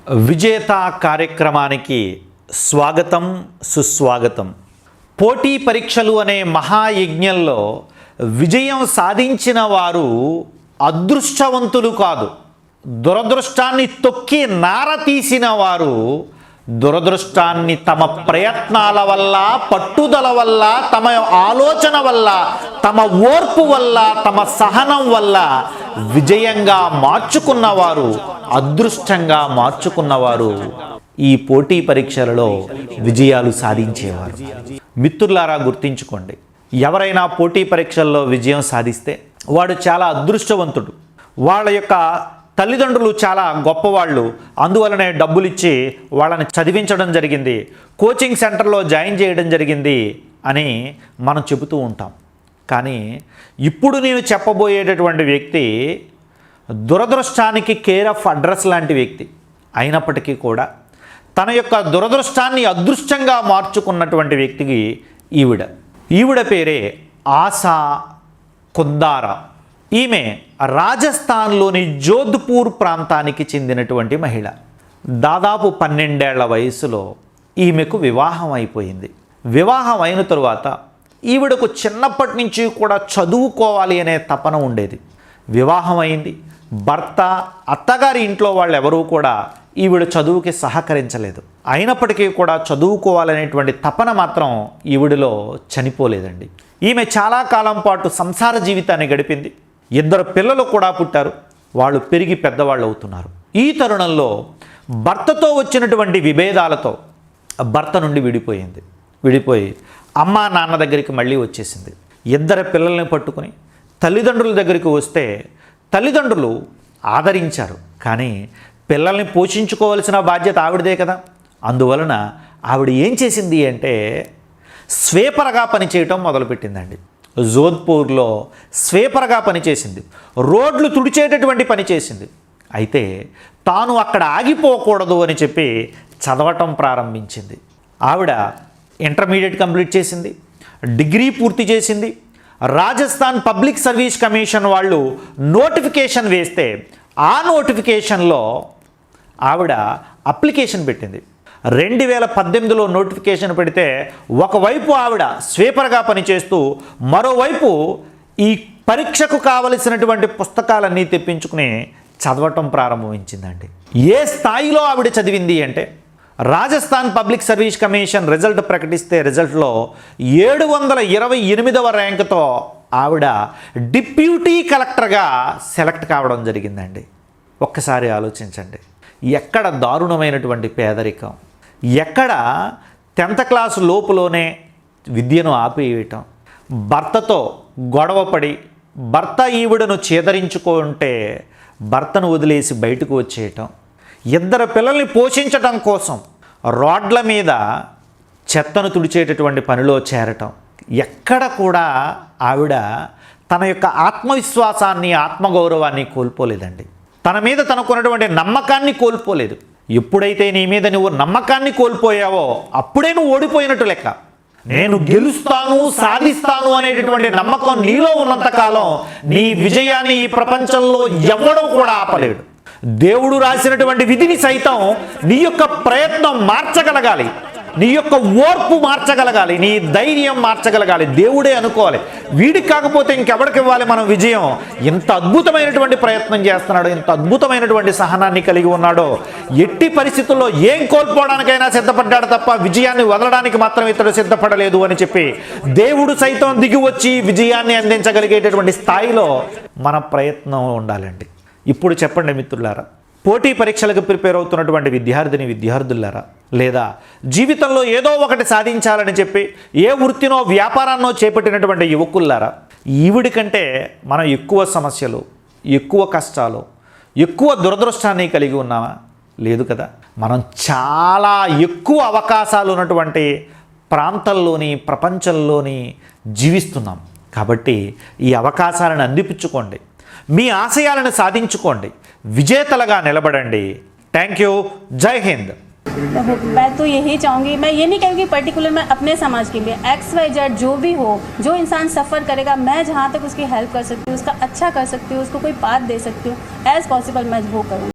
విజేత కార్యక్రమానికి స్వాగతం సుస్వాగతం. పోటీ పరీక్షలు అనే మహాయజ్ఞంలో విజయం సాధించిన వారు అదృష్టవంతులు కాదు, దురదృష్టాన్ని తొక్కి నార తీసిన వారు దురదృష్టాన్ని తమ ప్రయత్నాల వల్ల, పట్టుదల వల్ల, తమ ఆలోచన వల్ల, తమ ఓర్పు వల్ల, తమ సహనం వల్ల విజయంగా మార్చుకున్నవారు, అదృష్టంగా మార్చుకున్నవారు ఈ పోటీ పరీక్షలలో విజయాలు సాధించేవారు. మిత్రులారా, గుర్తించుకోండి, ఎవరైనా పోటీ పరీక్షల్లో విజయం సాధిస్తే వాడు చాలా అదృష్టవంతుడు. వాళ్ళ యొక్క తల్లిదండ్రులు చాలా గొప్పవాళ్ళు, అందువలనే డబ్బులు ఇచ్చి వాళ్ళని చదివించడం జరిగింది, కోచింగ్ సెంటర్లో జాయిన్ చేయడం జరిగింది అని మనం చెబుతూ ఉంటాం. కానీ ఇప్పుడు నేను చెప్పబోయేటటువంటి వ్యక్తి దురదృష్టానికి కేర్ ఆఫ్ అడ్రస్ లాంటి వ్యక్తి అయినప్పటికీ కూడా తన యొక్క దురదృష్టాన్ని అదృష్టంగా మార్చుకున్నటువంటి వ్యక్తికి ఈవిడ పేరే ఆశా కుందారా. ఈమె రాజస్థాన్లోని జోధ్పూర్ ప్రాంతానికి చెందినటువంటి మహిళ. దాదాపు 12 ఏళ్ల వయసులో ఈమెకు వివాహం అయిపోయింది. వివాహం అయిన తరువాత ఈవిడకు చిన్నప్పటి నుంచి కూడా చదువుకోవాలి అనే తపన ఉండేది. వివాహం అయింది, భర్త, అత్తగారి ఇంట్లో వాళ్ళు ఎవరూ కూడా ఈవిడ చదువుకి సహకరించలేదు. అయినప్పటికీ కూడా చదువుకోవాలనేటువంటి తపన మాత్రం ఈవిడలో చనిపోలేదండి. ఈమె చాలా కాలం పాటు సంసార జీవితాన్ని గడిపింది. 2 పిల్లలు కూడా పుట్టారు, వాళ్ళు పెరిగి పెద్దవాళ్ళు అవుతున్నారు. ఈ తరుణంలో భర్తతో వచ్చినటువంటి విభేదాలతో భర్త నుండి విడిపోయి అమ్మా నాన్న దగ్గరికి మళ్ళీ వచ్చేసింది. 2 పిల్లల్ని పట్టుకుని తల్లిదండ్రుల దగ్గరికి వస్తే తల్లిదండ్రులు ఆదరించారు, కానీ పిల్లల్ని పోషించుకోవాల్సిన బాధ్యత ఆవిడదే కదా. అందువలన ఆవిడ ఏం చేసింది అంటే స్వీపర్గా పనిచేయటం మొదలుపెట్టిందండి. జోధ్పూర్లో స్వీపర్గా పనిచేసింది, రోడ్లు తుడిచేటటువంటి పని చేసింది. అయితే తాను అక్కడ ఆగిపోకూడదు అని చెప్పి చదవటం ప్రారంభించింది. ఆవిడ ఇంటర్మీడియట్ కంప్లీట్ చేసింది, డిగ్రీ పూర్తి చేసింది. రాజస్థాన్ పబ్లిక్ సర్వీస్ కమిషన్ వాళ్ళు నోటిఫికేషన్ వేస్తే ఆ నోటిఫికేషన్లో ఆవిడ అప్లికేషన్ పెట్టింది. 2018లో నోటిఫికేషన్ పెడితే ఒకవైపు ఆవిడ స్వీపర్గా పనిచేస్తూ మరోవైపు ఈ పరీక్షకు కావలసినటువంటి పుస్తకాలన్నీ తెప్పించుకుని చదవటం ప్రారంభించిందండి. ఏ స్థాయిలో ఆవిడ చదివింది అంటే Rajasthan public service commission result ప్రకటిస్తే రిజల్ట్లో 728వ ర్యాంకుతో ఆవిడ డిప్యూటీ కలెక్టర్గా సెలెక్ట్ కావడం జరిగిందండి. ఒక్కసారి ఆలోచించండి, ఎక్కడ దారుణమైనటువంటి పేదరికం, ఎక్కడ 10th క్లాస్ లోపులోనే విద్యను ఆపివేయటం, భర్తతో గొడవపడి భర్త ఈవిడను చేదరించుకుంటే భర్తను వదిలేసి బయటకు వచ్చేయటం, 2 పిల్లల్ని పోషించటం కోసం రోడ్ల మీద చెత్తను తుడిచేటటువంటి పనిలో చేరటం, ఎక్కడ కూడా ఆవిడ తన యొక్క ఆత్మవిశ్వాసాన్ని, ఆత్మగౌరవాన్ని కోల్పోలేదండి. తన మీద తనకున్నటువంటి నమ్మకాన్ని కోల్పోలేదు. ఎప్పుడైతే నీ మీద నువ్వు నమ్మకాన్ని కోల్పోయావో అప్పుడే నువ్వు ఓడిపోయినట్టు లెక్క. నేను గెలుస్తాను, సాధిస్తాను అనేటటువంటి నమ్మకం నీలో ఉన్నంతకాలం నీ విజయాన్ని ఈ ప్రపంచంలో ఎవడూ కూడా ఆపలేడు. దేవుడు రాసినటువంటి విధిని సైతం నీ యొక్క ప్రయత్నం మార్చగలగాలి, నీ యొక్క ఓర్పు మార్చగలగాలి, నీ ధైర్యం మార్చగలగాలి. దేవుడే అనుకోవాలి, వీడికి కాకపోతే ఇంకెవరికి ఇవ్వాలి మనం విజయం. ఇంత అద్భుతమైనటువంటి ప్రయత్నం చేస్తున్నాడు, ఇంత అద్భుతమైనటువంటి సహనాన్ని కలిగి ఉన్నాడో, ఎట్టి పరిస్థితుల్లో ఏం కోల్పోవడానికైనా సిద్ధపడ్డాడు తప్ప విజయాన్ని వదలడానికి మాత్రం ఇతడు సిద్ధపడలేదు అని చెప్పి దేవుడు సైతం దిగి వచ్చి విజయాన్ని అందించగలిగేటటువంటి స్థాయిలో మన ప్రయత్నం ఉండాలండి. ఇప్పుడు చెప్పండి మిత్రులారా, పోటీ పరీక్షలకు ప్రిపేర్ అవుతున్నటువంటి విద్యార్థులారా, లేదా జీవితంలో ఏదో ఒకటి సాధించాలని చెప్పి ఏ వృత్తినో వ్యాపారాన్నో చేపట్టినటువంటి యువకులారా, ఈవిడి కంటే మనం ఎక్కువ సమస్యలు, ఎక్కువ కష్టాలు, ఎక్కువ దురదృష్టాన్ని కలిగి ఉన్నామా? లేదు కదా. మనం చాలా ఎక్కువ అవకాశాలు ఉన్నటువంటి ప్రాంతాల్లోని, ప్రపంచంలోని జీవిస్తున్నాం. కాబట్టి ఈ అవకాశాలను అందిపుచ్చుకోండి, మీ ఆశయాలను సాధించుకోండి, విజేతలుగా నిలబడండి. Thank you. జై హింద్. मैं तो यही चाहूँगी, मैं ये नहीं कहूँगी पर्टिकुलर मैं अपने समाज के लिए XYZ जो भी हो, जो इंसान सफ़र करेगा, मैं जहाँ तक उसकी हेल्प कर सकती हूँ, उसका अच्छा कर सकती हूँ, उसको कोई बात दे सकती हूँ, एज़ पॉसिबल मैं वो करूँ.